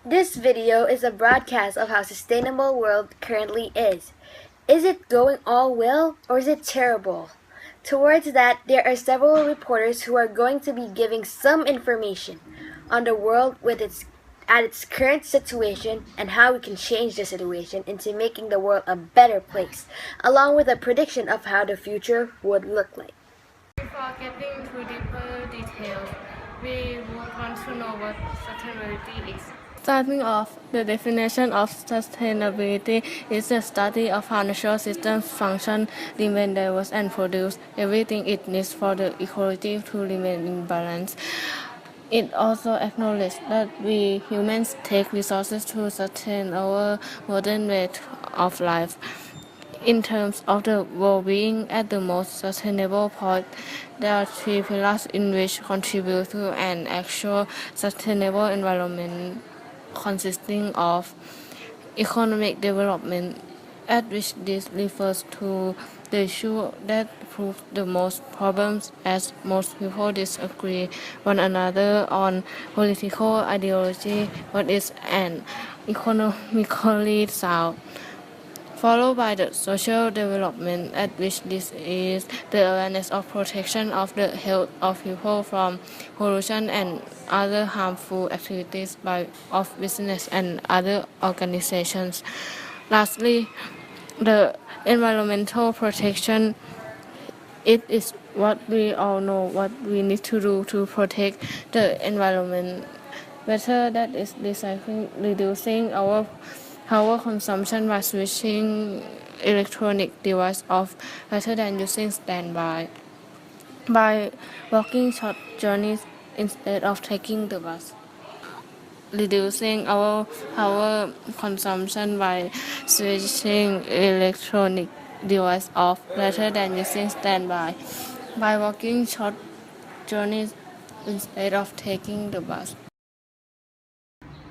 This video is a broadcast of how sustainable world currently is. Is it going all well or is it terrible? Towards that, there are several reporters who are going to be giving some information on the world at its current situation and how we can change the situation into making the world a better place, along with a prediction of how the future would look like. Before getting to deeper details, we would want to know what sustainability is. Starting off, the definition of sustainability is the study of how natural systems function, remain diverse, and produce everything it needs for the ecology to remain in balance. It also acknowledges that we humans take resources to sustain our modern way of life. In terms of the well-being at the most sustainable point, there are three pillars in which contribute to an actual sustainable environment consisting of economic development, at which this refers to the issue that proves the most problems as most people disagree one another on political ideology, what is an economically sound, followed by the social development, at which this is the awareness of protection of the health of people from pollution and other harmful activities of business and other organizations. Lastly, the environmental protection. It is what we all know what we need to do to protect the environment, whether that is reducing our power consumption by switching electronic device off rather than using standby, by walking short journeys instead of taking the bus, reducing our power consumption by switching electronic device off rather than using standby, by walking short journeys instead of taking the bus.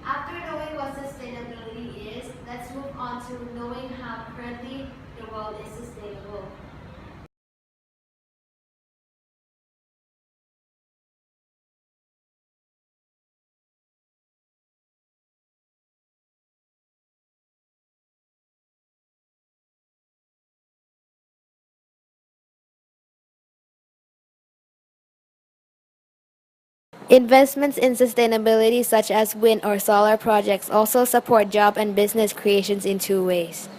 After knowing what sustainability is, let's move on to knowing how currently the world is sustainable. Investments in sustainability such as wind or solar projects also support job and business creations in two ways.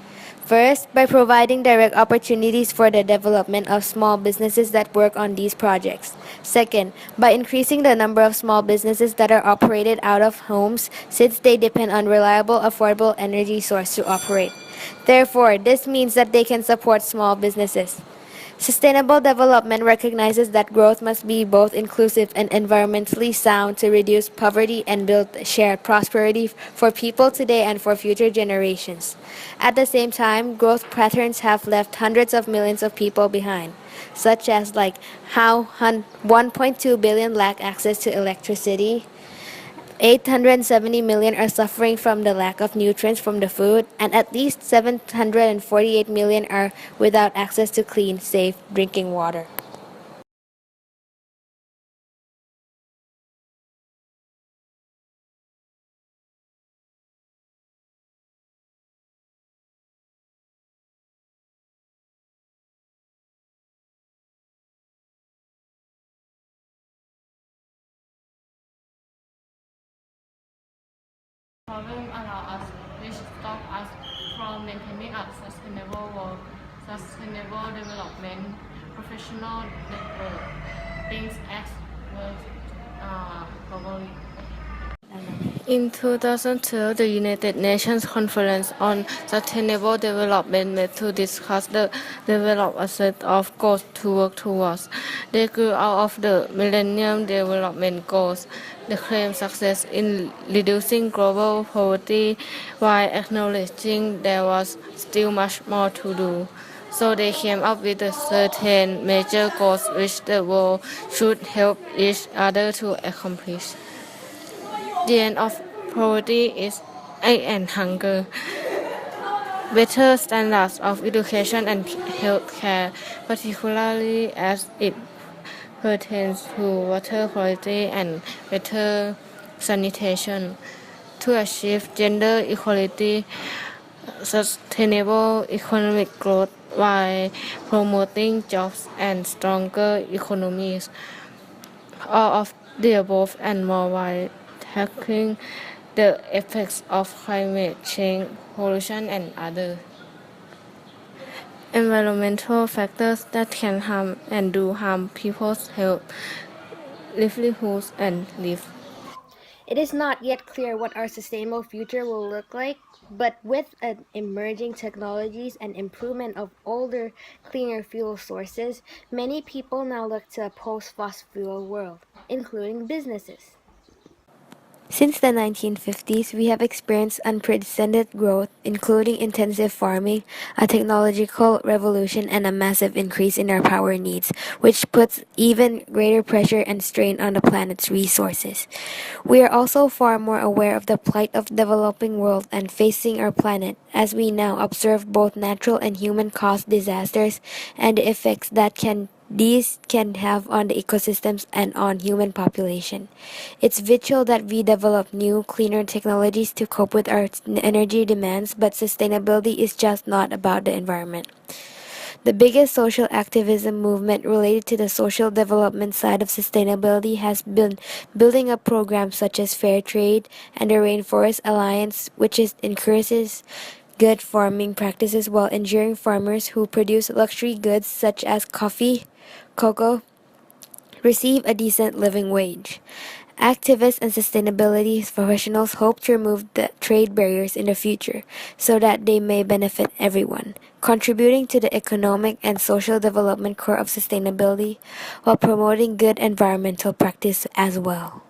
First, by providing direct opportunities for the development of small businesses that work on these projects. Second, by increasing the number of small businesses that are operated out of homes since they depend on reliable, affordable energy source to operate. Therefore, this means that they can support small businesses. Sustainable development recognizes that growth must be both inclusive and environmentally sound to reduce poverty and build shared prosperity for people today and for future generations. At the same time, growth patterns have left hundreds of millions of people behind, such as how 1.2 billion lack access to electricity, 870 million are suffering from the lack of nutrients from the food, and at least 748 million are without access to clean, safe drinking water. Problem allow us, which stop us from maintaining a sustainable world, sustainable development, professional network, things as globally. In 2012, the United Nations Conference on Sustainable Development met to discuss the development set of goals to work towards. They grew out of the Millennium Development Goals. They claimed success in reducing global poverty while acknowledging there was still much more to do. So they came up with certain major goals which the world should help each other to accomplish. The end of poverty is and hunger. Better standards of education and healthcare, particularly as it pertains to water quality and better sanitation. to achieve gender equality, sustainable economic growth while promoting jobs and stronger economies. All of the above and more while tackling the effects of climate change, pollution, and other environmental factors that can harm and do harm people's health, livelihoods, and life. It is not yet clear what our sustainable future will look like, but with emerging technologies and improvement of older, cleaner fuel sources, many people now look to a post-fossil fuel world, including businesses. Since the 1950s, we have experienced unprecedented growth, including intensive farming, a technological revolution, and a massive increase in our power needs, which puts even greater pressure and strain on the planet's resources. We are also far more aware of the plight of the developing world and facing our planet, as we now observe both natural and human-caused disasters and the effects that these can have on the ecosystems and on human population. It's vital that we develop new, cleaner technologies to cope with our energy demands, but sustainability is just not about the environment. The biggest social activism movement related to the social development side of sustainability has been building up programs such as Fair Trade and the Rainforest Alliance, which encourages good farming practices while ensuring farmers who produce luxury goods such as coffee, cocoa, receive a decent living wage. Activists and sustainability professionals hope to remove the trade barriers in the future so that they may benefit everyone, contributing to the economic and social development core of sustainability while promoting good environmental practice as well.